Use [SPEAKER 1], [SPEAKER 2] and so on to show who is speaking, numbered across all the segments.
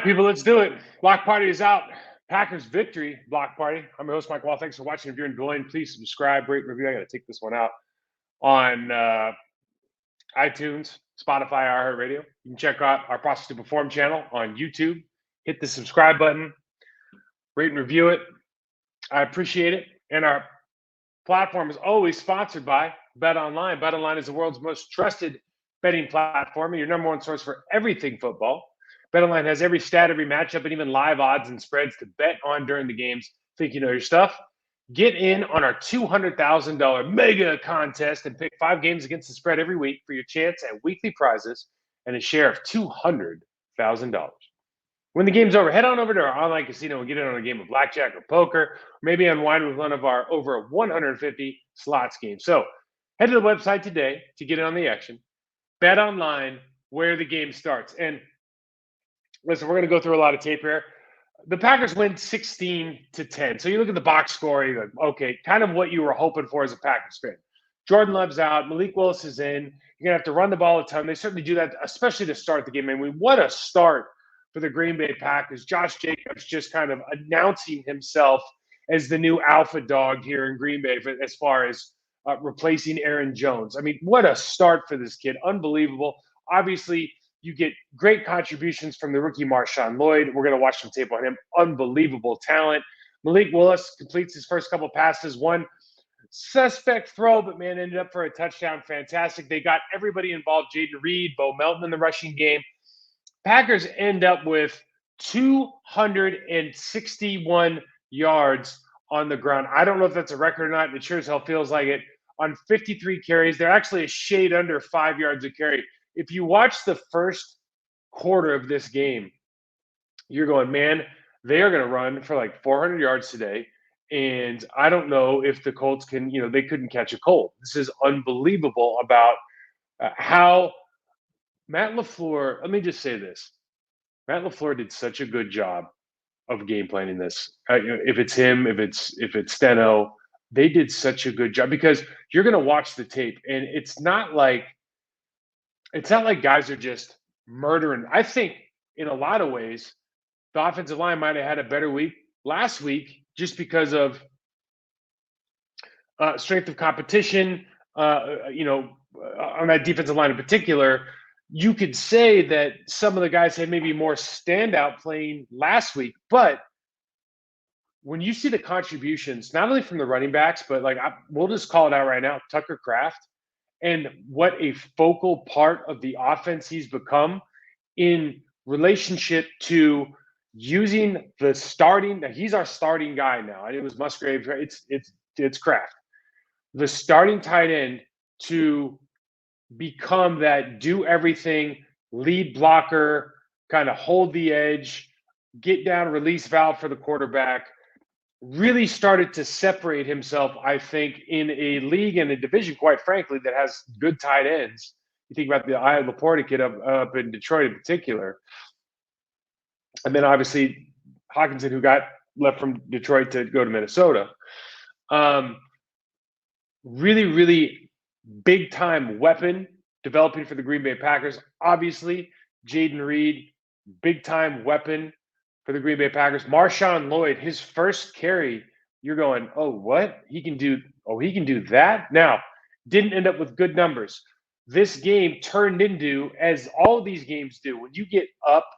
[SPEAKER 1] people, let's do it. Block party is out. Packers victory, block party. I'm your host, Mike Wahle. Thanks for watching. If you're enjoying, please subscribe, rate, review. I got to take this one out on iTunes, Spotify, iHeartRadio. You can check out our Process to Perform channel on YouTube. Hit the subscribe button, rate and review it. I appreciate it. And our platform is always sponsored by BetOnline. BetOnline is the world's most trusted betting platform and your number one source for everything football. BetOnline has every stat, every matchup, and even live odds and spreads to bet on during the games. Think you know your stuff? Get in on our $200,000 mega contest and pick 5 games against the spread every week for your chance at weekly prizes and a share of $200,000. When the game's over, head on over to our online casino and get in on a game of blackjack or poker, or maybe unwind with one of our over 150 slots games. So head to the website today to get in on the action. Bet online where the game starts. And listen, we're going to go through a lot of tape here. The Packers win 16-10. So you look at the box score, you're like, okay, kind of what you were hoping for as a Packers fan. Jordan Love's out. Malik Willis is in. You're going to have to run the ball a ton. They certainly do that, especially to start the game. I mean, what a start for the Green Bay Packers. Josh Jacobs just kind of announcing himself as the new alpha dog here in Green Bay as far as replacing Aaron Jones. I mean, what a start for this kid. Unbelievable. Obviously, you get great contributions from the rookie Marshawn Lloyd. We're going to watch some tape on him. Unbelievable talent. Malik Willis completes his first couple passes. One suspect throw, but man, ended up for a touchdown. Fantastic. They got everybody involved. Jaden Reed, Bo Melton in the rushing game. Packers end up with 261 yards on the ground. I don't know if that's a record or not. It sure as hell feels like it. On 53 carries, they're actually a shade under 5 yards a carry. If you watch the first quarter of this game, you're going, man, they are going to run for like 400 yards today. And I don't know if the Colts can, they couldn't catch a cold. This is unbelievable about how Matt LaFleur, let me just say this. Matt LaFleur did such a good job of game planning this. If it's him, if it's Steno, they did such a good job because you're going to watch the tape and it's not like guys are just murdering. I think in a lot of ways, the offensive line might have had a better week last week just because of strength of competition, on that defensive line in particular. You could say that some of the guys had maybe more standout playing last week, but when you see the contributions, not only from the running backs, but we'll just call it out right now, Tucker Kraft, and what a focal part of the offense he's become in relationship to using the starting. He's our starting guy now. It was Musgrave. It's Kraft, the starting tight end, to become that do everything, lead blocker, kind of hold the edge, get down, release valve for the quarterback. Really started to separate himself, I think, in a league and a division, quite frankly, that has good tight ends. You think about the Laporta kid up in Detroit in particular. And then obviously Hawkinson, who got left from Detroit to go to Minnesota. Really, really big-time weapon developing for the Green Bay Packers. Obviously, Jaden Reed, big-time weapon for the Green Bay Packers. Marshawn Lloyd, his first carry, you're going, oh, what? He can do that? Now, didn't end up with good numbers. This game turned into, as all of these games do, when you get up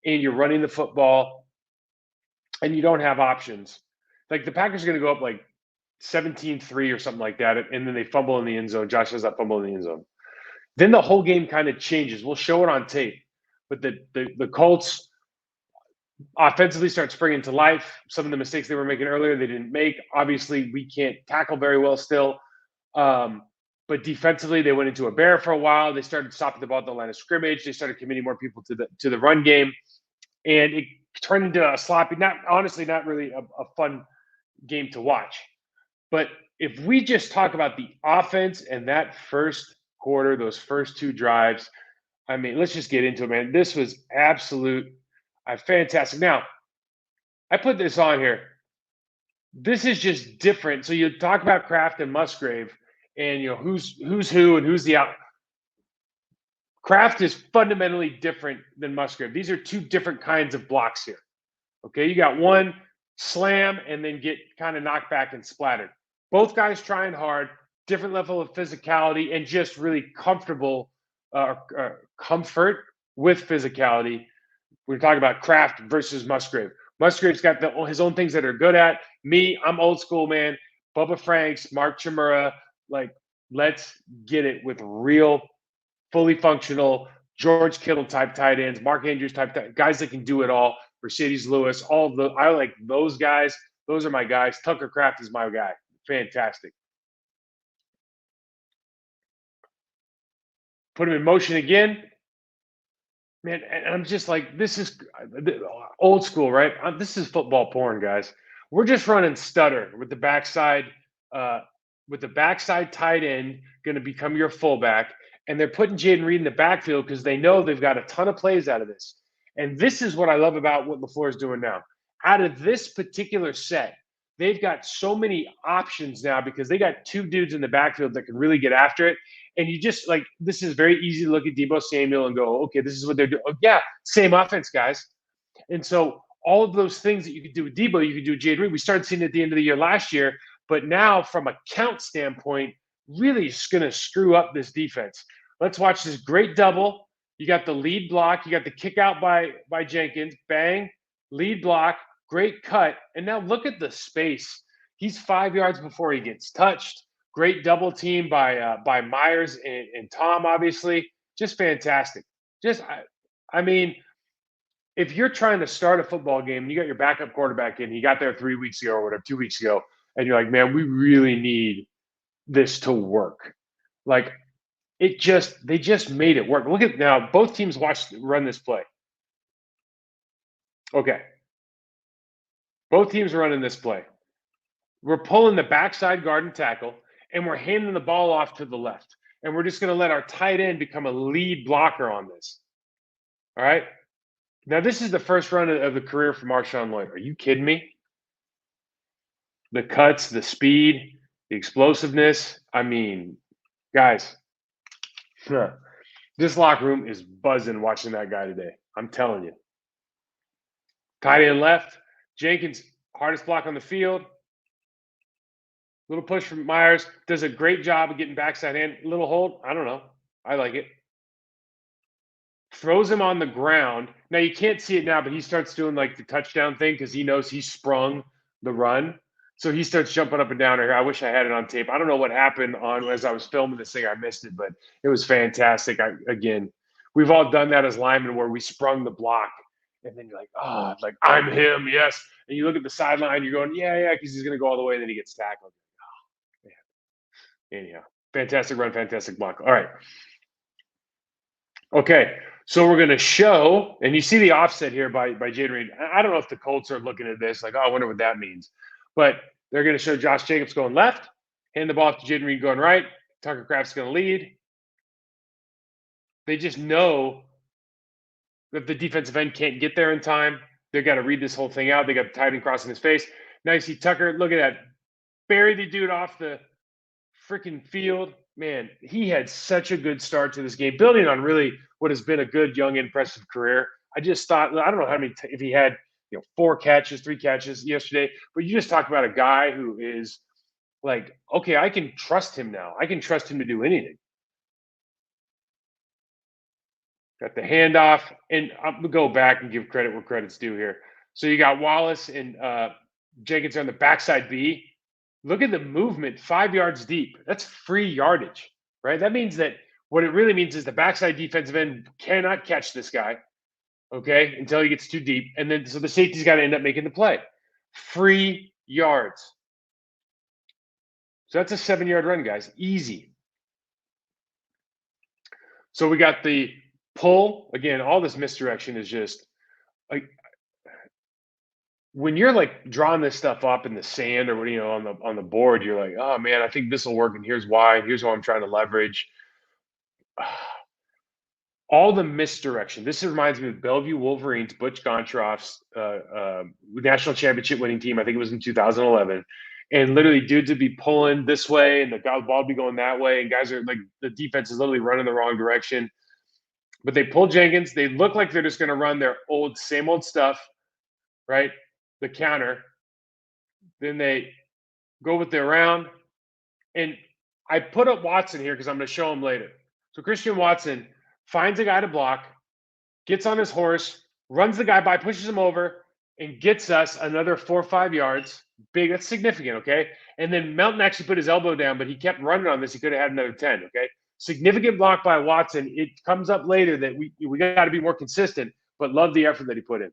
[SPEAKER 1] and you're running the football and you don't have options. Like the Packers are going to go up like 17-3 or something like that, and then they fumble in the end zone. Josh has that fumble in the end zone. Then the whole game kind of changes. We'll show it on tape. But the Colts offensively start springing to life. Some of the mistakes they were making earlier, they didn't make. Obviously, we can't tackle very well still. But defensively, they went into a bear for a while. They started stopping the ball at the line of scrimmage. They started committing more people to the run game. And it turned into a sloppy, not really a fun game to watch. But if we just talk about the offense and that first quarter, those first 2 drives, I mean, let's just get into it, man. This was absolute fantastic. Now, I put this on here. This is just different. So you talk about Kraft and Musgrave and, who's who and who's the out. Kraft is fundamentally different than Musgrave. These are two different kinds of blocks here. Okay, you got one slam and then get kind of knocked back and splattered. Both guys trying hard, different level of physicality, and just really comfortable comfort with physicality. We're talking about Kraft versus Musgrave. Musgrave's got his own things that are good at. Me, I'm old school, man. Bubba Franks, Mark Chimura, like, let's get it with real, fully functional George Kittle type tight ends, Mark Andrews type guys that can do it all. Mercedes Lewis, all of the I like those guys. Those are my guys. Tucker Kraft is my guy. Fantastic. Put him in motion again. Man, and I'm just like, this is old school, right? This is football porn, guys. We're just running stutter with the backside, tight end going to become your fullback, and they're putting Jaden Reed in the backfield because they know they've got a ton of plays out of this. And this is what I love about what LaFleur is doing now. Out of this particular set, they've got so many options now because they got two dudes in the backfield that can really get after it. And you just like, this is very easy to look at Deebo Samuel and go, okay, this is what they're doing. Oh, yeah, same offense, guys. And so all of those things that you could do with Deebo, you could do with Jaden Reed. We started seeing at the end of the year last year, but now from a count standpoint, really is going to screw up this defense. Let's watch this great double. You got the lead block. You got the kick out by Jenkins. Bang, lead block, great cut. And now look at the space. He's 5 yards before he gets touched. Great double team by Myers and Tom, obviously. Just fantastic. I mean, if you're trying to start a football game and you got your backup quarterback in, he got there 3 weeks ago or whatever, 2 weeks ago, and you're like, man, we really need this to work. Like, they just made it work. Look at now, both teams run this play. Okay. Both teams are running this play. We're pulling the backside guard and tackle, and we're handing the ball off to the left. And we're just going to let our tight end become a lead blocker on this. All right? Now, this is the first run of the career for Marshawn Lloyd. Are you kidding me? The cuts, the speed, the explosiveness. I mean, guys, this locker room is buzzing watching that guy today. I'm telling you. Tight end left. Jenkins, hardest block on the field. Little push from Myers. Does a great job of getting backside hand. Little hold. I don't know. I like it. Throws him on the ground. Now, you can't see it now, but he starts doing like the touchdown thing because he knows he sprung the run. So he starts jumping up and down here. I wish I had it on tape. I don't know what happened as I was filming this thing. I missed it, but it was fantastic. Again, we've all done that as linemen where we sprung the block. And then you're like, oh, like, I'm him, yes. And you look at the sideline, you're going, yeah, because he's going to go all the way, and then he gets tackled. Oh, man. Anyhow, fantastic run, fantastic block. All right. Okay, so we're going to show, and you see the offset here by Jaden Reed. I don't know if the Colts are looking at this like, oh, I wonder what that means. But they're going to show Josh Jacobs going left, hand the ball off to Jaden Reed going right. Tucker Kraft's going to lead. They just know that the defensive end can't get there in time. They've got to read this whole thing out. They got the tight end crossing his face. Now you see Tucker, look at that. Bury the dude off the freaking field. Man, he had such a good start to this game, building on really what has been a good, young, impressive career. I just thought, I don't know how many, if he had 4 catches, 3 catches yesterday, but you just talked about a guy who is like, okay, I can trust him now. I can trust him to do anything. Got the handoff, and I'm going to go back and give credit where credit's due here. So you got Wallace and Jenkins on the backside B. Look at the movement 5 yards deep. That's free yardage, right? That means that what it really means is the backside defensive end cannot catch this guy, okay, until he gets too deep. And then so the safety's got to end up making the play. Free yards. So that's a 7-yard run, guys. Easy. So we got the pull. Again, all this misdirection is just like when you're like drawing this stuff up in the sand or on the board, you're like, oh man, I think this will work, and here's why. Here's what I'm trying to leverage. All the misdirection. This reminds me of Bellevue Wolverines, Butch Gontroff's national championship winning team. I think it was in 2011. And literally, dudes would be pulling this way, and the ball would be going that way, and guys are like, the defense is literally running the wrong direction. But they pull Jenkins. They look like they're just going to run their same old stuff, right? The counter. Then they go with their round. And I put up Watson here because I'm going to show him later. So Christian Watson finds a guy to block, gets on his horse, runs the guy by, pushes him over, and gets us another 4 or 5 yards. Big, that's significant, okay? And then Melton actually put his elbow down, but he kept running on this. He could have had another 10, okay? Significant block by Watson. It comes up later that we got to be more consistent, but love the effort that he put in.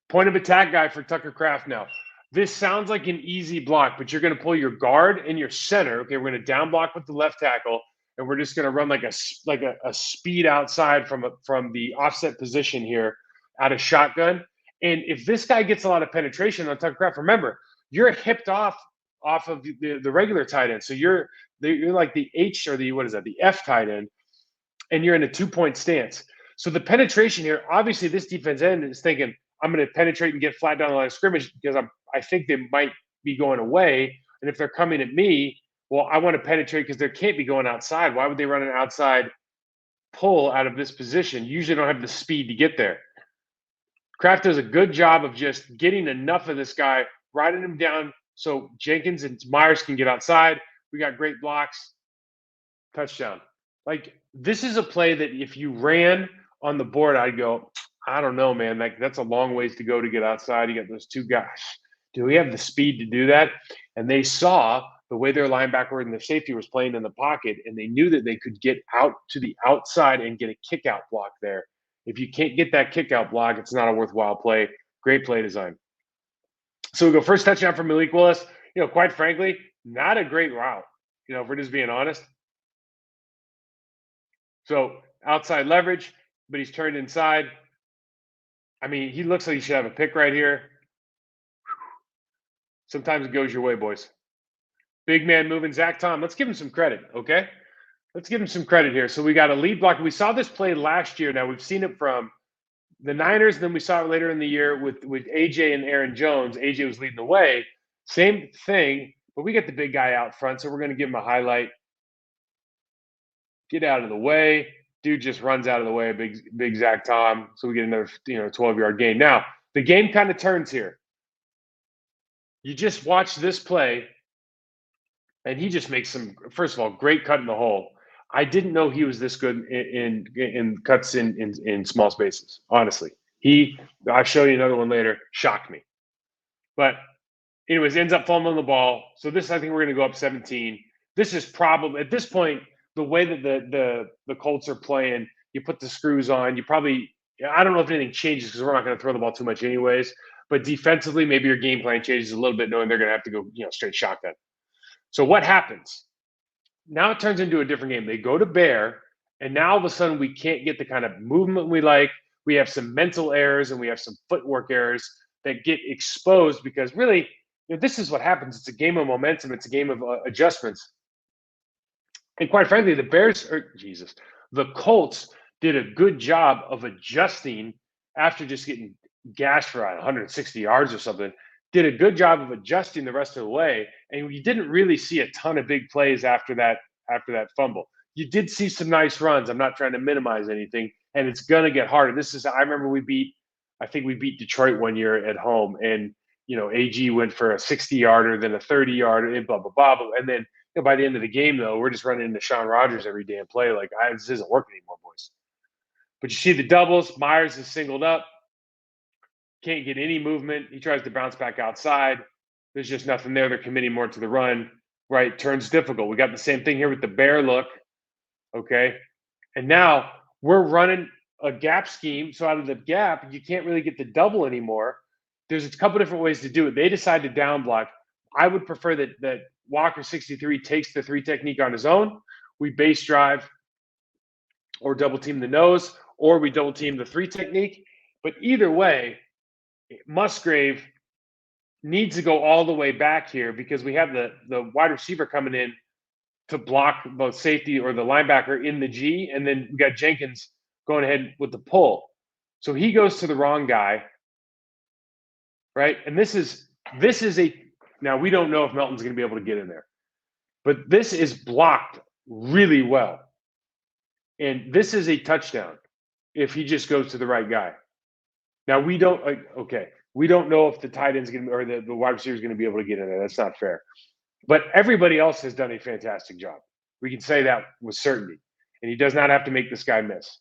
[SPEAKER 1] Point of attack guy for Tucker Kraft now. This sounds like an easy block, but you're going to pull your guard and your center. Okay, we're going to down block with the left tackle, and we're just going to run like a speed outside from the offset position here out of shotgun. And if this guy gets a lot of penetration on Tucker Kraft, remember, you're hipped off of the regular tight end. So you're like the H or the F tight end, and you're in a 2-point stance. So the penetration here, obviously this defense end is thinking, I'm going to penetrate and get flat down the line of scrimmage because I think they might be going away. And if they're coming at me, well, I want to penetrate because they can't be going outside. Why would they run an outside pull out of this position? Usually don't have the speed to get there. Kraft does a good job of just getting enough of this guy, riding him down so Jenkins and Myers can get outside. We got great blocks. Touchdown. Like, this is a play that if you ran on the board, I'd go, I don't know, man. Like, that's a long ways to go to get outside. You got those two guys. Do we have the speed to do that? And they saw the way their linebacker and the safety was playing in the pocket, and they knew that they could get out to the outside and get a kick-out block there. If you can't get that kick-out block, it's not a worthwhile play. Great play design. So we go first touchdown from Malik Willis. Quite frankly, not a great route, if we're just being honest. So outside leverage, but he's turned inside. I mean, he looks like he should have a pick right here. Sometimes it goes your way, boys. Big man moving, Zach Tom. Let's give him some credit, okay? Let's give him some credit here. So we got a lead block. We saw this play last year. Now we've seen it from the Niners, and then we saw it later in the year with AJ and Aaron Jones. AJ was leading the way. Same thing, but we get the big guy out front, so we're going to give him a highlight. Get out of the way. Dude just runs out of the way, big Zach Tom. So we get another 12-yard gain. Now, the game kind of turns here. You just watch this play, and he just makes some, first of all, great cut in the hole. I didn't know he was this good in cuts in small spaces, honestly. I'll show you another one later, shocked me. But anyways, ends up fumbling the ball. So this, I think we're going to go up 17. This is probably, at this point, the way that the Colts are playing, you put the screws on. I don't know if anything changes because we're not going to throw the ball too much anyways. But defensively, maybe your game plan changes a little bit, knowing they're going to have to go straight shotgun. So what happens? Now it turns into a different game. They go to bear, and now all of a sudden we can't get the kind of movement we like. We have some mental errors and we have some footwork errors that get exposed because really, this is what happens. It's a game of momentum. It's a game of adjustments. And quite frankly, the Colts did a good job of adjusting after just getting gashed for 160 yards or something. Did a good job of adjusting the rest of the way, and you didn't really see a ton of big plays after that fumble. You did see some nice runs. I'm not trying to minimize anything, and it's gonna get harder. I remember I think we beat Detroit one year at home, and AG went for a 60-yarder, then a 30-yarder, and blah blah blah. And then by the end of the game, though, we're just running into Sean Rogers every damn play. Like, this isn't working anymore, boys. But you see the doubles. Myers is singled up. Can't get any movement. He tries to bounce back outside. There's just nothing there. They're committing more to the run. Right? Turns difficult. We got the same thing here with the bear look. Okay? And now we're running a gap scheme. So out of the gap, you can't really get the double anymore. There's a couple different ways to do it. They decide to down block. I would prefer that Walker 63 takes the 3 technique on his own. We base drive or double team the nose, or we double team the 3 technique. But either way, Musgrave needs to go all the way back here because we have the wide receiver coming in to block both safety or the linebacker in the G, and then we got Jenkins going ahead with the pull. So he goes to the wrong guy, right? And this is now we don't know if Melton's going to be able to get in there, but this is blocked really well. And this is a touchdown if he just goes to the right guy. Now we don't we don't know if the tight end's going to or the wide receiver is going to be able to get in there. That's not fair. But everybody else has done a fantastic job. We can say that with certainty. And he does not have to make this guy miss.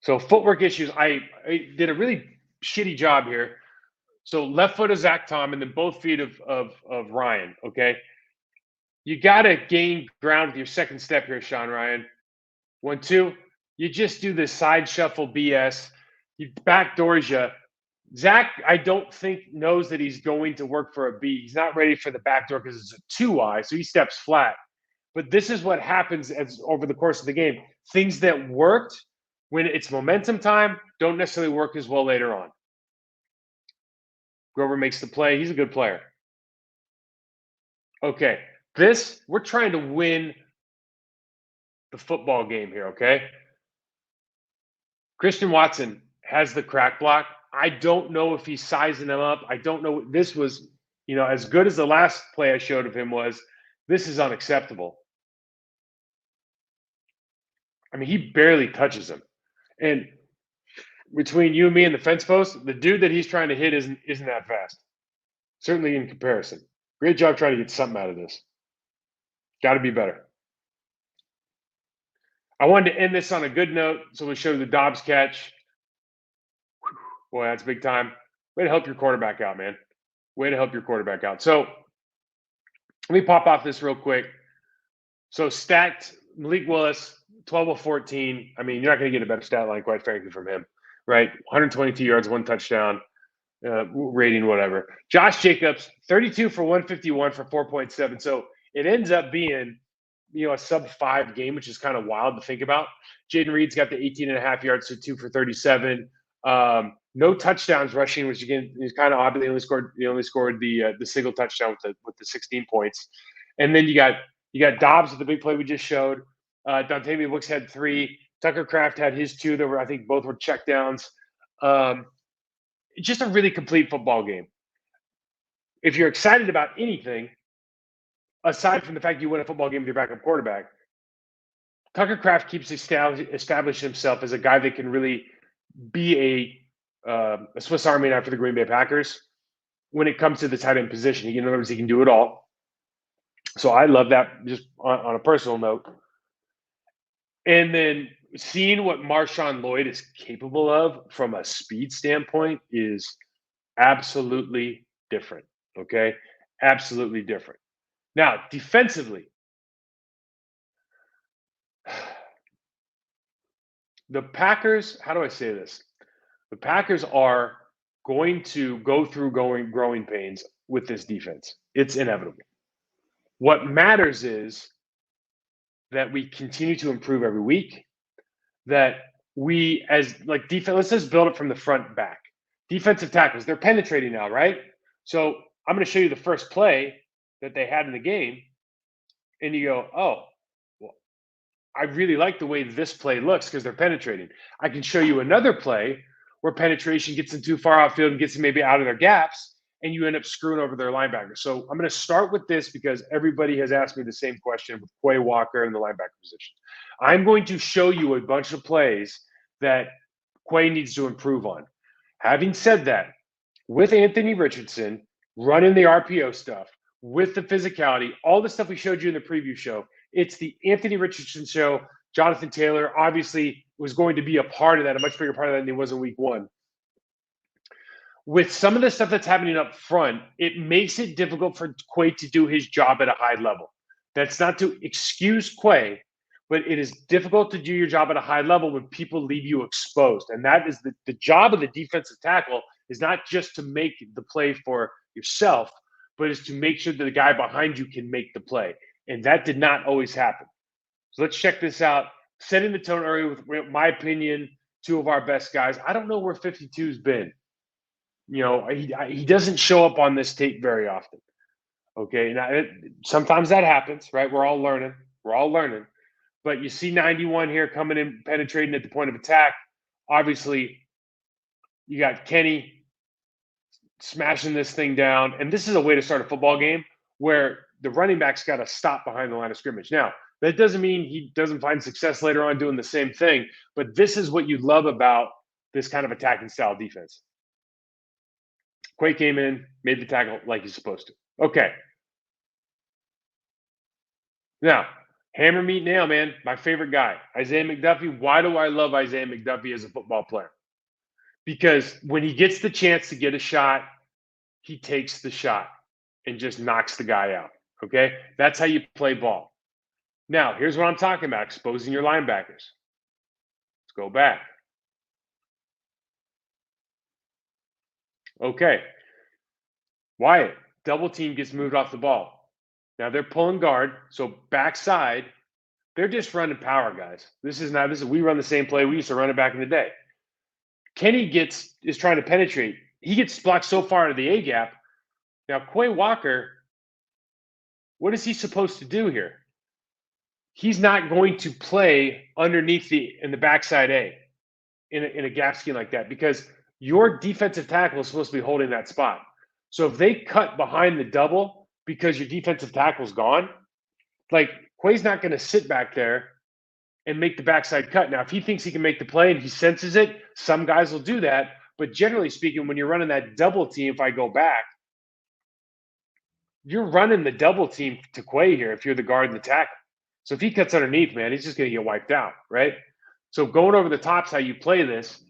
[SPEAKER 1] So footwork issues, I did a really shitty job here. So left foot of Zach Tom and then both feet of Ryan. Okay. You gotta gain ground with your second step here, Sean Ryan. 1, 2. You just do this side shuffle BS. He backdoors you. Zach, I don't think knows that he's going to work for a B. He's not ready for the backdoor because it's a 2-eye, so he steps flat. But this is what happens as over the course of the game. Things that worked when it's momentum time don't necessarily work as well later on. Grover makes the play. He's a good player. Okay, we're trying to win the football game here, okay? Christian Watson has the crack block. I don't know if he's sizing him up. I don't know. This was, as good as the last play I showed of him was, this is unacceptable. I mean, he barely touches him. And between you and me and the fence post, the dude that he's trying to hit isn't that fast. Certainly in comparison. Great job trying to get something out of this. Got to be better. I wanted to end this on a good note, so we'll show the Dobbs catch. Boy, that's big time. Way to help your quarterback out, man. Way to help your quarterback out. So let me pop off this real quick. So stacked Malik Willis, 12 of 14. I mean, you're not going to get a better stat line, quite frankly, from him, right? 122 yards, 1 touchdown, rating, whatever. Josh Jacobs, 32 for 151 for 4.7. So it ends up being, a sub-5 game, which is kind of wild to think about. Jaden Reed's got the 18.5 yards, so 2 for 37. No touchdowns rushing, which again is kind of odd. They only scored the single touchdown with the 16 points. And then you got Dobbs with the big play we just showed. Dontavian Wicks had 3. Tucker Kraft had his 2. I think both were checkdowns. Just a really complete football game. If you're excited about anything, aside from the fact you win a football game with your backup quarterback, Tucker Kraft keeps establishing himself as a guy that can really be a Swiss Army knife for the Green Bay Packers when it comes to the tight end position. In other words, he can do it all. So I love that just on a personal note. And then seeing what Marshawn Lloyd is capable of from a speed standpoint is absolutely different, okay? Absolutely different. Now, defensively, the Packers, how do I say this? The Packers are going to go through growing pains with this defense. It's inevitable. What matters is that we continue to improve every week, that we as like defense, let's just build it from the front back. Defensive tackles, they're penetrating now, right? So I'm going to show you the first play that they had in the game, and you go, oh, well, I really like the way this play looks because they're penetrating. I can show you another play where penetration gets them too far outfield and gets them maybe out of their gaps, and you end up screwing over their linebacker. So I'm going to start with this because everybody has asked me the same question with Quay Walker in the linebacker position. I'm going to show you a bunch of plays that Quay needs to improve on. Having said that, with Anthony Richardson running the RPO stuff, with the physicality, all the stuff we showed you in the preview show, it's the Anthony Richardson show. Jonathan Taylor obviously was going to be a part of that, a much bigger part of that than he was in week 1. With some of the stuff that's happening up front, it makes it difficult for Quay to do his job at a high level. That's not to excuse Quay, but it is difficult to do your job at a high level when people leave you exposed. And that is the job of the defensive tackle is not just to make the play for yourself, but is to make sure that the guy behind you can make the play. And that did not always happen. So let's check this out. Setting the tone early with, my opinion, 2 of our best guys. I don't know where 52's been. He doesn't show up on this tape very often. Okay, now sometimes that happens, right? We're all learning. But you see 91 here coming in, penetrating at the point of attack. Obviously, you got Kenny smashing this thing down. And this is a way to start a football game where the running back's got to stop behind the line of scrimmage. Now, that doesn't mean he doesn't find success later on doing the same thing, but this is what you love about this kind of attacking style defense. Quay came in, made the tackle like he's supposed to. Okay. Now, hammer, meat, nail, man. My favorite guy, Isaiah McDuffie. Why do I love Isaiah McDuffie as a football player? Because when he gets the chance to get a shot, he takes the shot and just knocks the guy out. Okay? That's how you play ball. Now, here's what I'm talking about, exposing your linebackers. Let's go back. Okay. Wyatt, double team gets moved off the ball. Now they're pulling guard, so backside, they're just running power, guys. This is we run the same play. We used to run it back in the day. Kenny is trying to penetrate. He gets blocked so far into the A gap. Now, Quay Walker, what is he supposed to do here? He's not going to play underneath in the backside A in a gap scheme like that because your defensive tackle is supposed to be holding that spot. So if they cut behind the double because your defensive tackle's gone, like Quay's not going to sit back there and make the backside cut. Now, if he thinks he can make the play and he senses it, some guys will do that. But generally speaking, when you're running that double team, if I go back, you're running the double team to Quay here if you're the guard and the tackle. So if he cuts underneath, man, he's just going to get wiped out, right? So going over the top's how you play this.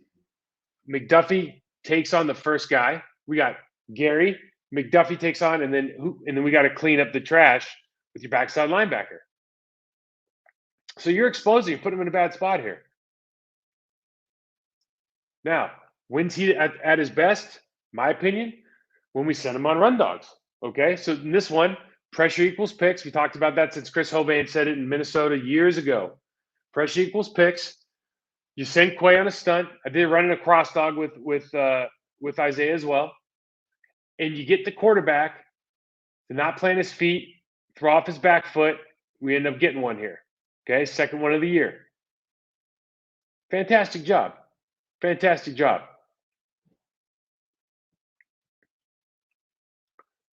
[SPEAKER 1] McDuffie takes on the first guy. We got Gary. McDuffie takes on, and then we got to clean up the trash with your backside linebacker. So you're exposing, putting him in a bad spot here. Now, when's he at his best? My opinion, when we send him on run dogs. Okay, so in this one, pressure equals picks. We talked about that since Chris Hovan said it in Minnesota years ago. Pressure equals picks. You send Quay on a stunt. I did running a cross dog with Isaiah as well. And you get the quarterback to not plant his feet, throw off his back foot. We end up getting one here. Okay, second one of the year. Fantastic job. Fantastic job.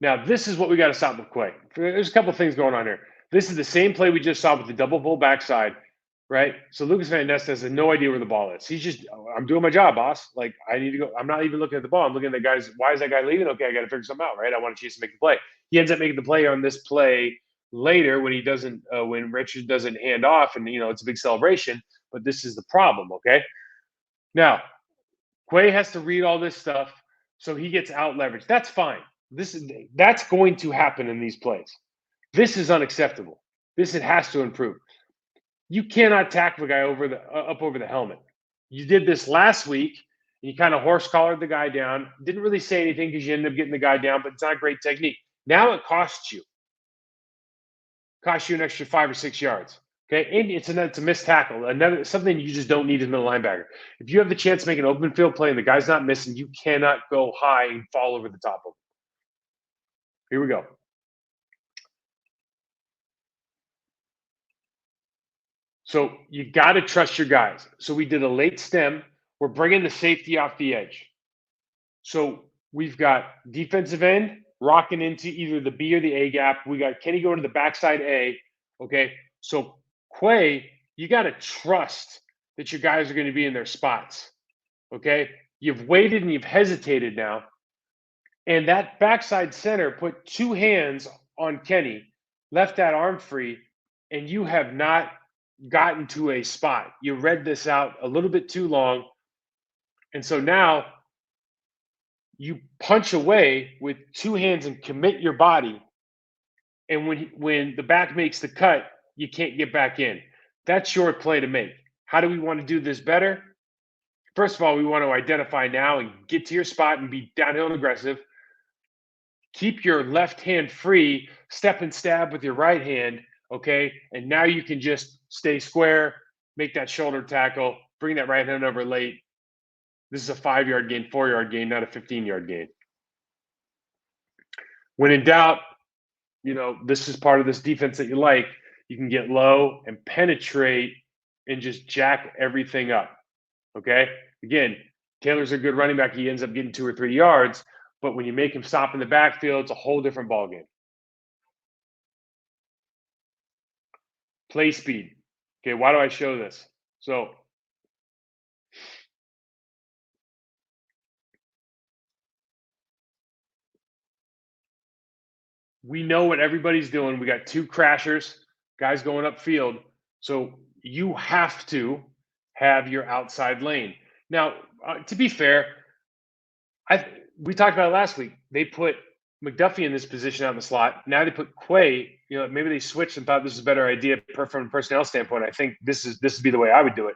[SPEAKER 1] Now, this is what we got to stop with Quay. There's a couple of things going on here. This is the same play we just saw with the double pull backside, right? So Lucas Van Ness has no idea where the ball is. He's just, I'm doing my job, boss. Like, I need to go. I'm not even looking at the ball. I'm looking at the guys. Why is that guy leaving? Okay, I got to figure something out, right? I want to chase to make the play. He ends up making the play on this play later when he doesn't, when Richard doesn't hand off, and it's a big celebration. But this is the problem, okay? Now, Quay has to read all this stuff, so he gets out leveraged. That's fine. That's going to happen in these plays. This is unacceptable. It has to improve. You cannot tackle the guy up over the helmet. You did this last week. And you kind of horse collared the guy down. Didn't really say anything because you ended up getting the guy down, but it's not a great technique. Now it costs you. Costs you an extra 5 or 6 yards. Okay, and it's a missed tackle. Something you just don't need as a middle linebacker. If you have the chance to make an open field play and the guy's not missing, you cannot go high and fall over the top of him. Here we go. So you got to trust your guys. So we did a late stem. We're bringing the safety off the edge. So we've got defensive end rocking into either the B or the A gap. We got Kenny going to the backside A. Okay. So Quay, you got to trust that your guys are going to be in their spots. Okay. You've waited and you've hesitated now. And that backside center put 2 hands on Kenny, left that arm free, and you have not gotten to a spot. You read this out a little bit too long. And so now you punch away with 2 hands and commit your body. And when the back makes the cut, you can't get back in. That's your play to make. How do we want to do this better? First of all, we want to identify now and get to your spot and be downhill and aggressive. Keep your left hand free, step and stab with your right hand, okay? And now you can just stay square, make that shoulder tackle, bring that right hand over late. This is a 5-yard gain, 4-yard gain, not a 15-yard gain. When in doubt, this is part of this defense that you like. You can get low and penetrate and just jack everything up, okay? Again, Taylor's a good running back. He ends up getting 2 or 3 yards. But when you make him stop in the backfield, it's a whole different ballgame. Play speed. Okay, why do I show this? So we know what everybody's doing. We got two crashers, guys going upfield. So you have to have your outside lane. Now, to be fair, we talked about it last week. They put McDuffie in this position out in the slot. Now they put Quay. You know, maybe they switched and thought this is a better idea from a personnel standpoint. I think this would be the way I would do it.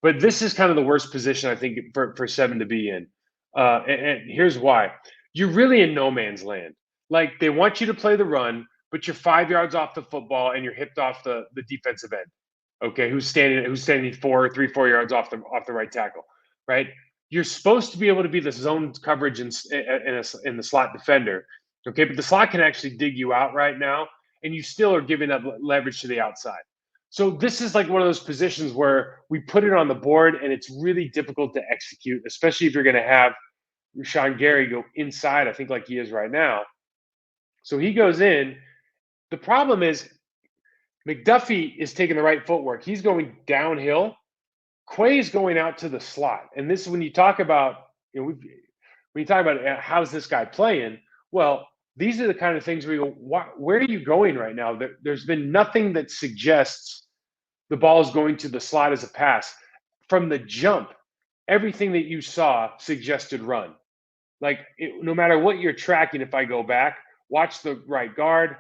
[SPEAKER 1] But this is kind of the worst position I think for seven to be in. And here's why: you're really in no man's land. Like they want you to play the run, but you're 5 yards off the football and you're hipped off the defensive end. Okay, who's standing 4 yards off the right tackle, right? You're supposed to be able to be the zone coverage in the slot defender, okay? But the slot can actually dig you out right now, and you still are giving up leverage to the outside. So this is like one of those positions where we put it on the board, and it's really difficult to execute, especially if you're going to have Rashawn Gary go inside. I think like he is right now. So he goes in. The problem is McDuffie is taking the right footwork. He's going downhill. Quay is going out to the slot. And this is when you talk about, when you talk about how's this guy playing, well, these are the kind of things where you go, where are you going right now? There's been nothing that suggests the ball is going to the slot as a pass. From the jump, everything that you saw suggested run. Like, no matter what you're tracking, if I go back, watch the right guard,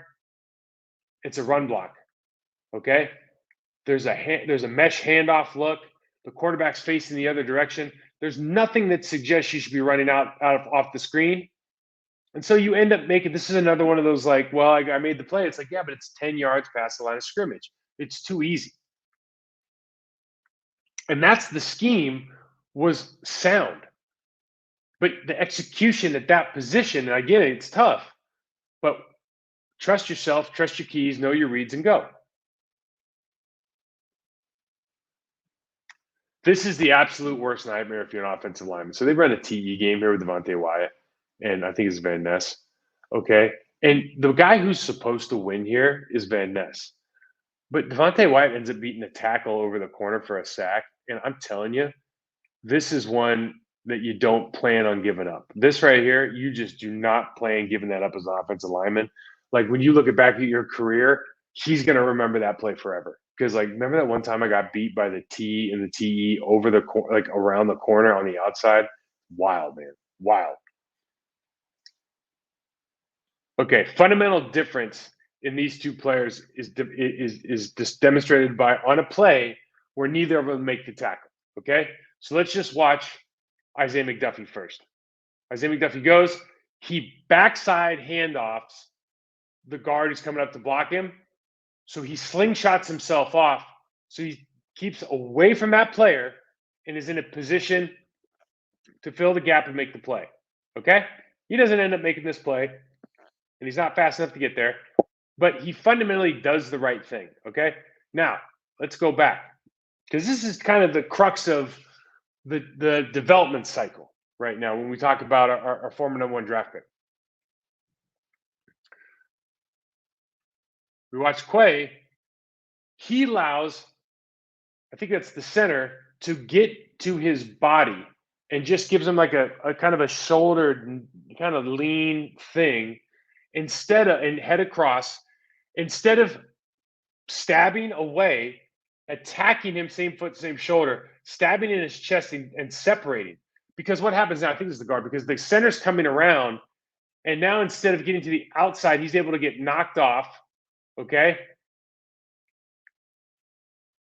[SPEAKER 1] it's a run block. Okay? There's a mesh handoff look. The quarterback's facing the other direction. There's nothing that suggests you should be running off the screen. And so you end up making, this is another one of those like, well, I made the play. It's like, yeah, but it's 10 yards past the line of scrimmage. It's too easy. And that's the scheme was sound. But the execution at that position, and I get it, it's tough. But trust yourself, trust your keys, know your reads, and go. This is the absolute worst nightmare if you're an offensive lineman. So they run a TE game here with Devontae Wyatt, and I think it's Van Ness. Okay. And the guy who's supposed to win here is Van Ness. But Devontae Wyatt ends up beating a tackle over the corner for a sack. And I'm telling you, this is one that you don't plan on giving up. This right here, you just do not plan giving that up as an offensive lineman. Like when you look back at your career, he's going to remember that play forever. Because like, remember that one time I got beat by the T and the TE over the like around the corner on the outside? Wild, man, wild. Okay, fundamental difference in these two players is just demonstrated by on a play where neither of them make the tackle. Okay, so let's just watch Isaiah McDuffie first. Isaiah McDuffie goes, he backside handoffs the guard who's coming up to block him. So he slingshots himself off. So he keeps away from that player and is in a position to fill the gap and make the play. Okay? He doesn't end up making this play, and he's not fast enough to get there, but he fundamentally does the right thing. Okay? Now, let's go back because this is kind of the crux of the development cycle right now when we talk about our former #1 draft pick. We watch Quay. He allows, I think that's the center, to get to his body and just gives him like a kind of a shouldered, kind of lean thing and head across, instead of stabbing away, attacking him, same foot, same shoulder, stabbing in his chest and separating. Because what happens now, I think this is the guard, because the center's coming around, and now instead of getting to the outside, he's able to get knocked off. Okay.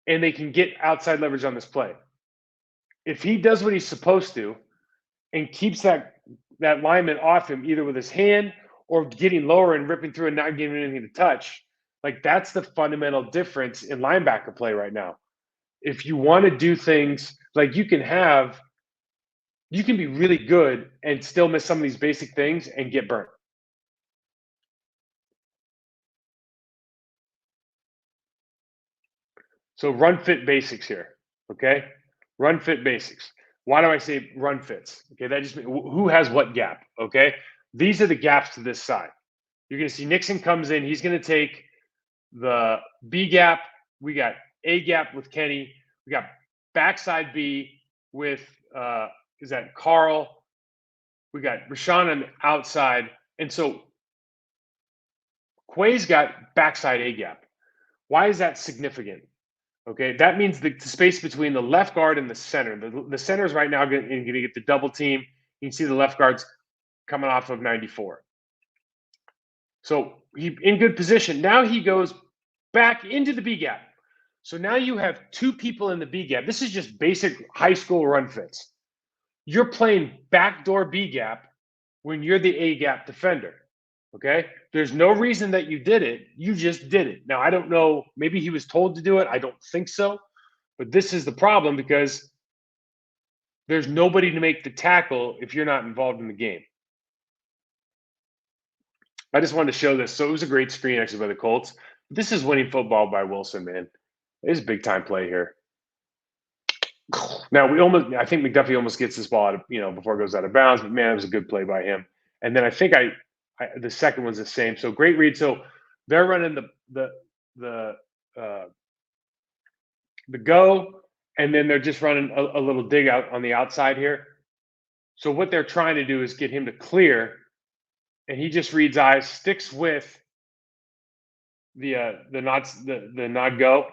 [SPEAKER 1] And they can get outside leverage on this play. If he does what he's supposed to and keeps that lineman off him, either with his hand or getting lower and ripping through and not giving him anything to touch, like that's the fundamental difference in linebacker play right now. If you want to do things like you can be really good and still miss some of these basic things and get burnt. So run fit basics here, okay? Run fit basics. Why do I say run fits? Okay, that just means who has what gap, okay? These are the gaps to this side. You're going to see Nixon comes in. He's going to take the B gap we got A gap with Kenny. We got backside B with is that Carl? We got Rashawn on the outside, and so Quay's got backside A gap. Why is that significant? Okay, that means the space between the left guard and the center. The center is right now going to get the double team. You can see the left guard's coming off of 94. So he in good position. Now he goes back into the B gap. So now you have two people in the B gap. This is just basic high school run fits. You're playing backdoor B gap when you're the A gap defender. Okay. There's no reason that you did it. You just did it. Now, I don't know. Maybe he was told to do it. I don't think so. But this is the problem because there's nobody to make the tackle if you're not involved in the game. I just wanted to show this. So it was a great screen actually by the Colts. This is winning football by Wilson, man. It is big time play here. Now I think McDuffie almost gets this ball out of, before it goes out of bounds, but man, it was a good play by him. And then I think the second one's the same. So great read. So they're running the go, and then they're just running a little dig out on the outside here. So what they're trying to do is get him to clear, and he just reads eyes, sticks with the nod go,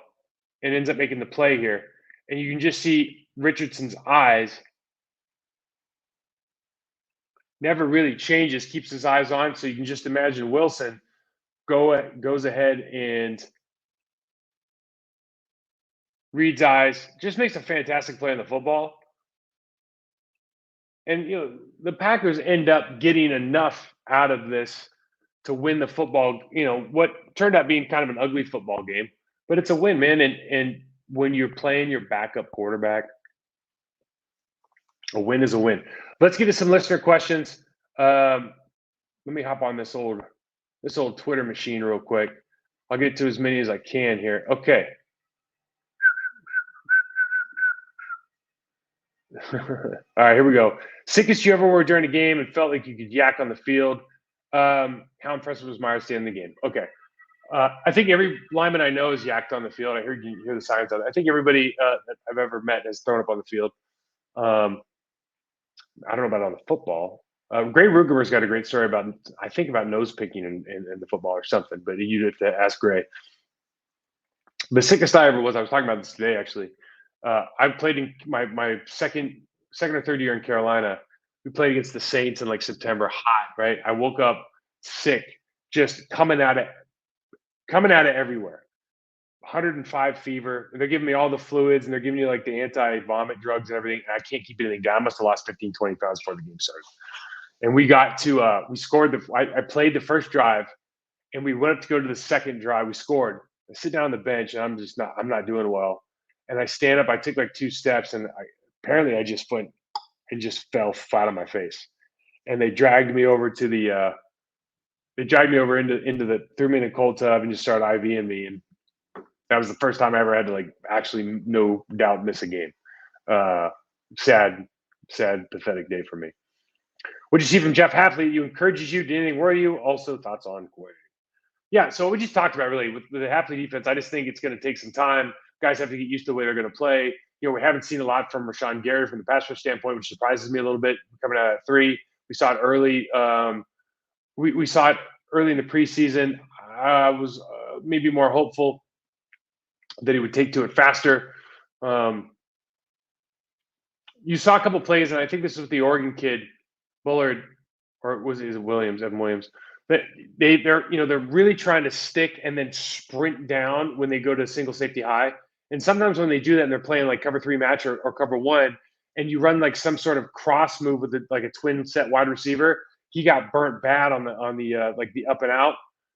[SPEAKER 1] and ends up making the play here. And you can just see Richardson's eyes never really changes, keeps his eyes on. So you can just imagine Wilson goes ahead and reads eyes, just makes a fantastic play on the football. And the Packers end up getting enough out of this to win the football. What turned out being kind of an ugly football game, but it's a win, man. And when you're playing your backup quarterback, a win is a win. Let's get to some listener questions. Let me hop on this old Twitter machine real quick. I'll get to as many as I can here. Okay. All right, here we go. Sickest you ever were during a game and felt like you could yak on the field. How impressive was Myers staying in the game? Okay. I think every lineman I know has yacked on the field. I heard you hear the sirens on it. I think everybody that I've ever met has thrown up on the field. I don't know about on the football. Gray Ruger's got a great story about nose picking in the football or something, but you'd have to ask Gray. The sickest I ever was talking about this today, actually. I played in my second or third year in Carolina. We played against the Saints in like September, hot, right? I woke up sick, just coming at it everywhere. 105 fever. They're giving me all the fluids and they're giving you like the anti-vomit drugs and everything. And I can't keep anything down. I must have lost 15, 20 pounds before the game started. And we got to, we scored I played the first drive and we went up to go to the second drive. We scored. I sit down on the bench and I'm not doing well. And I stand up, I took like 2 steps and apparently I just fell flat on my face. And they dragged me over to the, threw me in a cold tub and just started IVing me. And that was the first time I ever had to like actually no doubt miss a game. Sad, pathetic day for me. What did you see from Jeff Hafley? You encourages you, did anything worry you? Also thoughts on Quay. Yeah, so we just talked about really with the Hafley defense, I just think it's going to take some time. Guys have to get used to the way they're going to play. We haven't seen a lot from Rashawn Gary from the pass rush standpoint, which surprises me a little bit coming out of 3. We saw it early. We saw it early in the preseason. I was maybe more hopeful that he would take to it faster. You saw a couple plays, and I think this was the Oregon kid, Bullard, or is it Williams, Evan Williams? That they're really trying to stick and then sprint down when they go to single safety high. And sometimes when they do that and they're playing like cover 3 match or cover 1, and you run like some sort of cross move with like a twin set wide receiver, he got burnt bad on the like the up and out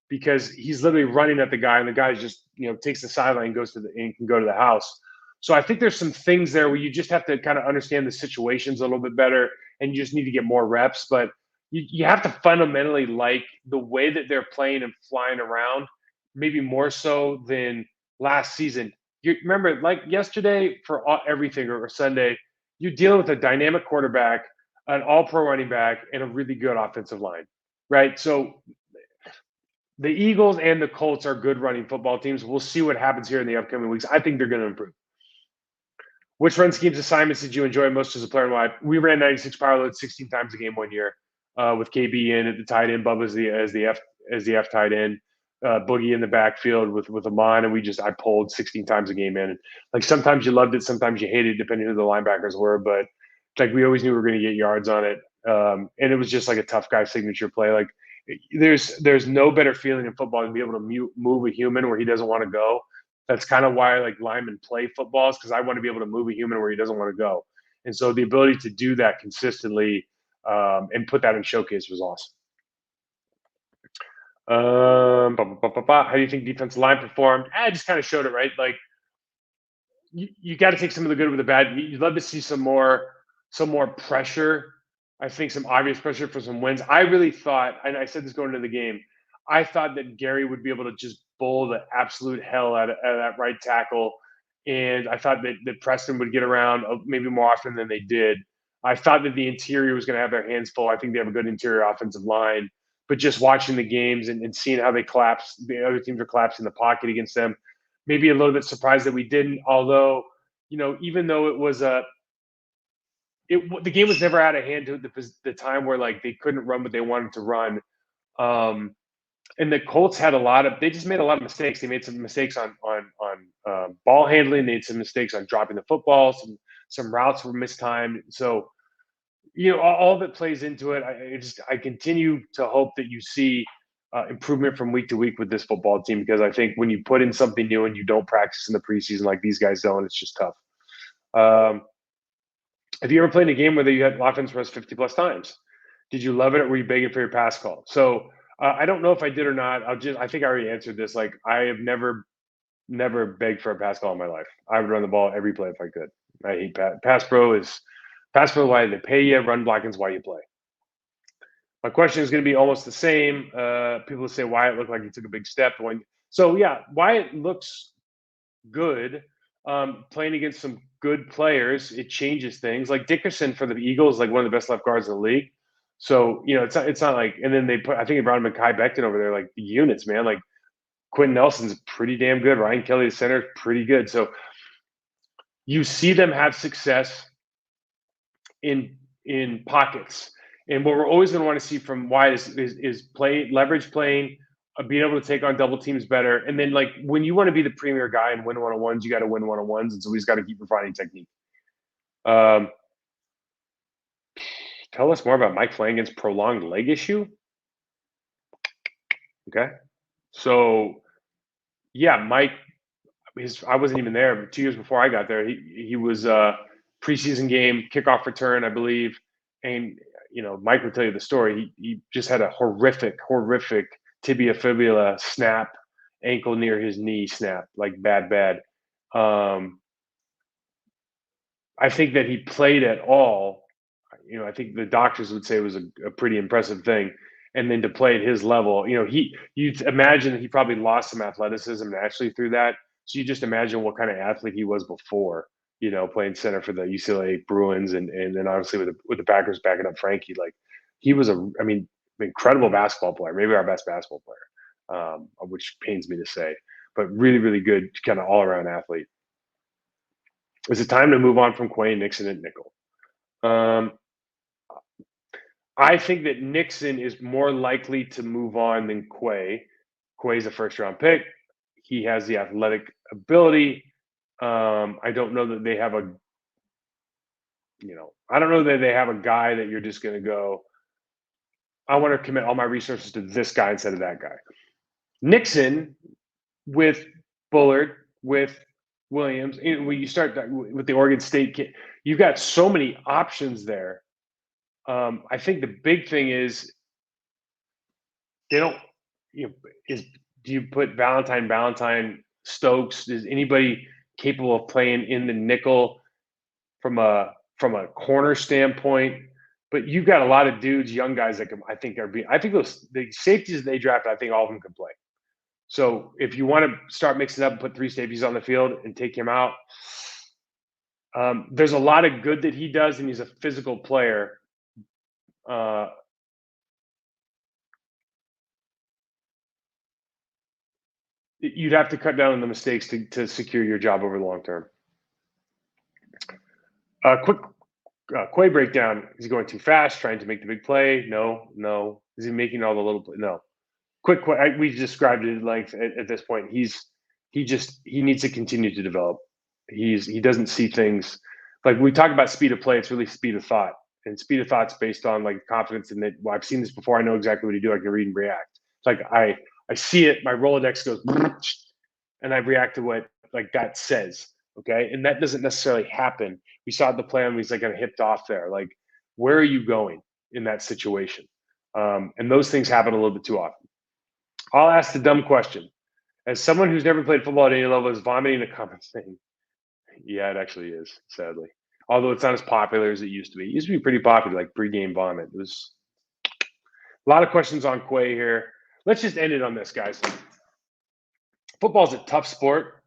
[SPEAKER 1] because he's literally running at the guy and the guy just takes the sideline and goes and can go to the house. So I think there's some things there where you just have to kind of understand the situations a little bit better and you just need to get more reps. But you have to fundamentally like the way that they're playing and flying around, maybe more so than last season. You remember, like yesterday for everything or Sunday, you're dealing with a dynamic quarterback, an all-pro running back, and a really good offensive line, right? So the Eagles and the Colts are good running football teams. We'll see what happens here in the upcoming weeks. I think they're going to improve. Which run schemes assignments did you enjoy most as a player in life? We ran 96 power loads 16 times a game one year, with KB in at the tight end, Bubba as the F tight end, Boogie in the backfield with Amon, and I pulled 16 times a game in. Like sometimes you loved it, sometimes you hated it, depending who the linebackers were, but like we always knew we were going to get yards on it, and it was just like a tough guy signature play. Like there's no better feeling in football than be able to move a human where he doesn't want to go. That's kind of why like linemen play footballs, because I want to be able to move a human where he doesn't want to go. And so the ability to do that consistently, and put that in showcase was awesome. How do you think defensive line performed? I just kind of showed it, right? Like you got to take some of the good with the bad. You'd love to see some more pressure. I think some obvious pressure for some wins. I really thought, and I said this going into the game, I thought that Gary would be able to just bowl the absolute hell out of that right tackle, and I thought that Preston would get around maybe more often than they did. I thought that the interior was going to have their hands full. I think they have a good interior offensive line, but just watching the games and seeing how they collapse, the other teams are collapsing the pocket against them. Maybe a little bit surprised that we didn't. Although, even though it was the game was never out of hand to the time where like they couldn't run what they wanted to run. And the Colts had they just made a lot of mistakes. They made some mistakes on ball handling. They made some mistakes on dropping the football. Some routes were mistimed. So, all of it plays into it. I continue to hope that you see improvement from week to week with this football team, because I think when you put in something new and you don't practice in the preseason like these guys don't, it's just tough. Have you ever played in a game where you had offense rush 50 plus times? Did you love it, or were you begging for your pass call? So I don't know if I did or not. I think I already answered this. Like I have never begged for a pass call in my life. I would run the ball every play if I could. I hate pass pro is why they pay you. Run blocking's why you play. My question is going to be almost the same. People say Wyatt looked like he took a big step. So yeah, Wyatt looks good. Playing against some good players, it changes things. Like Dickerson for the Eagles, like one of the best left guards in the league. So it's not like. And then I think they brought him Mekhi Becton over there, like the units, man. Like Quentin Nelson's pretty damn good. Ryan Kelly, the center, pretty good. So you see them have success in pockets. And what we're always going to want to see from Wyatt is leverage playing, being able to take on double teams better. And then, like, when you want to be the premier guy and win one-on-ones, you got to win one-on-ones. And so he's got to keep refining technique. Tell us more about Mike Flanagan's prolonged leg issue. Okay. So, yeah, Mike, I wasn't even there, but 2 years before I got there, he was preseason game, kickoff return, I believe. And, Mike would tell you the story. He just had a horrific tibia fibula snap, ankle near his knee snap, like bad. I think that he played at all. I think the doctors would say it was a pretty impressive thing. And then to play at his level, you'd imagine that he probably lost some athleticism naturally through that. So you just imagine what kind of athlete he was before, playing center for the UCLA Bruins, and then obviously with the Packers backing up Frankie. Like he was incredible basketball player, maybe our best basketball player, which pains me to say, but really, really good kind of all around athlete. Is it time to move on from Quay, Nixon, and Nickel? I think that Nixon is more likely to move on than Quay. Quay's a first-round pick. He has the athletic ability. I don't know that they have a guy that you're just going to go, I want to commit all my resources to this guy instead of that guy. Nixon, with Bullard, with Williams, when you start with the Oregon State kid, you've got so many options there. I think the big thing is they don't. Do you put Valentine, Stokes? Is anybody capable of playing in the nickel from a corner standpoint? But you've got a lot of dudes, young guys that I think the safeties they draft, I think all of them can play. So if you want to start mixing up and put 3 safeties on the field and take him out, there's a lot of good that he does, and he's a physical player. you'd have to cut down on the mistakes to secure your job over the long term. Quick Quay breakdown. Is he going too fast, trying to make the big play? No. Is he making all the little play? No. Quick, we described it at length at this point. He needs to continue to develop. He doesn't see things like we talk about speed of play. It's really speed of thought, and speed of thought's based on like confidence in that. Well, I've seen this before. I know exactly what to do. I can read and react. It's like I see it. My Rolodex goes, and I react to what like that says. Okay, and that doesn't necessarily happen. We saw the play on. He's like kind of hipped off there. Like, where are you going in that situation? And those things happen a little bit too often. I'll ask the dumb question. As someone who's never played football at any level, is vomiting a common thing? Yeah, it actually is, sadly. Although it's not as popular as it used to be. It used to be pretty popular, like pregame vomit. It was a lot of questions on Quay here. Let's just end it on this, guys. Football's a tough sport.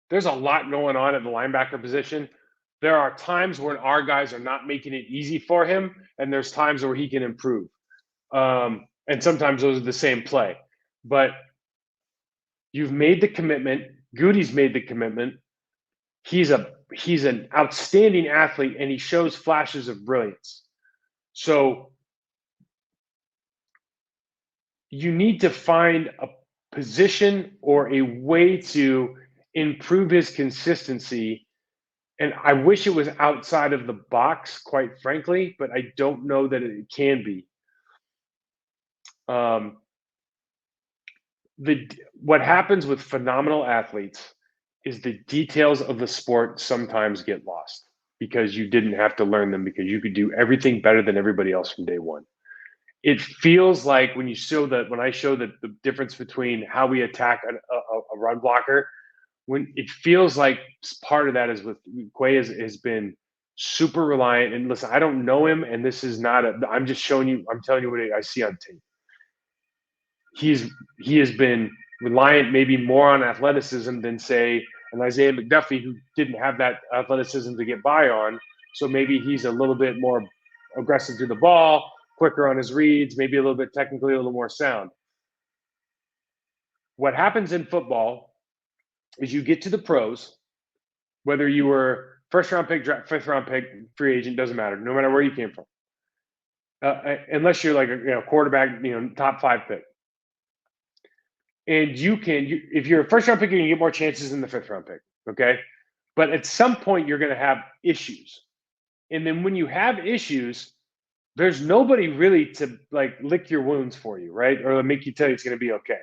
[SPEAKER 1] There's a lot going on at the linebacker position. There are times when our guys are not making it easy for him, and there's times where he can improve. And sometimes those are the same play. But you've made the commitment. Goody's made the commitment. He's an outstanding athlete, and he shows flashes of brilliance. So you need to find a position or a way to improve his consistency. And I wish it was outside of the box, quite frankly, but I don't know that it can be. What happens with phenomenal athletes is the details of the sport sometimes get lost because you didn't have to learn them because you could do everything better than everybody else from day one. It feels like when I show the difference between how we attack a run blocker, when it feels like part of that is with Quay has been super reliant. And listen, I don't know him, and this is not I'm just showing you. I'm telling you what I see on tape. He has been reliant maybe more on athleticism than say an Isaiah McDuffie who didn't have that athleticism to get by on. So maybe he's a little bit more aggressive to the ball, quicker on his reads, maybe a little bit technically a little more sound. What happens in football is you get to the pros, whether you were first round pick, fifth round pick, free agent, doesn't matter, no matter where you came from. Unless you're like a quarterback, top 5 pick. And if you're a first round pick, you're going to get more chances than the fifth round pick. Okay. But at some point, you're going to have issues. And then when you have issues, there's nobody really to like lick your wounds for you, right? Or make you tell you it's going to be okay.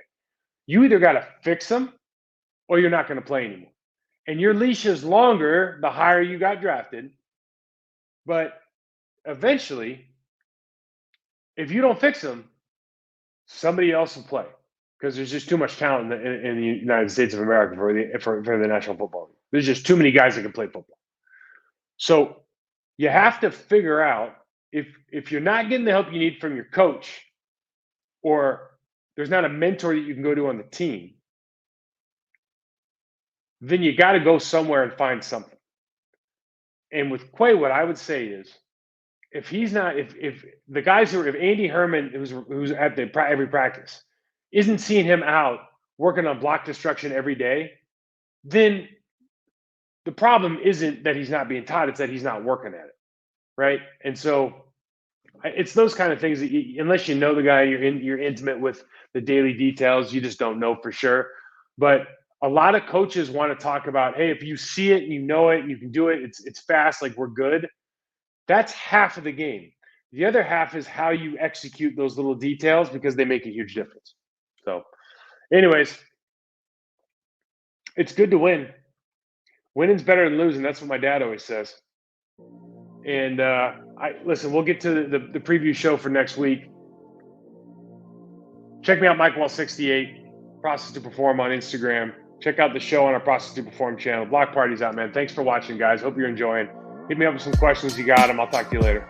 [SPEAKER 1] You either got to fix them or you're not going to play anymore. And your leash is longer the higher you got drafted. But eventually, if you don't fix them, somebody else will play. Because there's just too much talent in the United States of America for the National Football League. There's just too many guys that can play football. So you have to figure out if you're not getting the help you need from your coach, or there's not a mentor that you can go to on the team, then you got to go somewhere and find something. And with Quay, what I would say is, if the guys if Andy Herman, who's at every practice, isn't seeing him out working on block destruction every day, then the problem isn't that he's not being taught, it's that he's not working at it, right? And so it's those kind of things that unless you know the guy, you're intimate with the daily details, you just don't know for sure. But a lot of coaches want to talk about, hey, if you see it and you know it and you can do it, it's fast, like we're good. That's half of the game. The other half is how you execute those little details because they make a huge difference. So, anyways, it's good to win. Winning's better than losing. That's what my dad always says. And listen, we'll get to the preview show for next week. Check me out, Mike Wahle 68, Process to Perform on Instagram. Check out the show on our Process to Perform channel. Block party's out, man. Thanks for watching, guys. Hope you're enjoying. Hit me up with some questions. You got them. I'll talk to you later.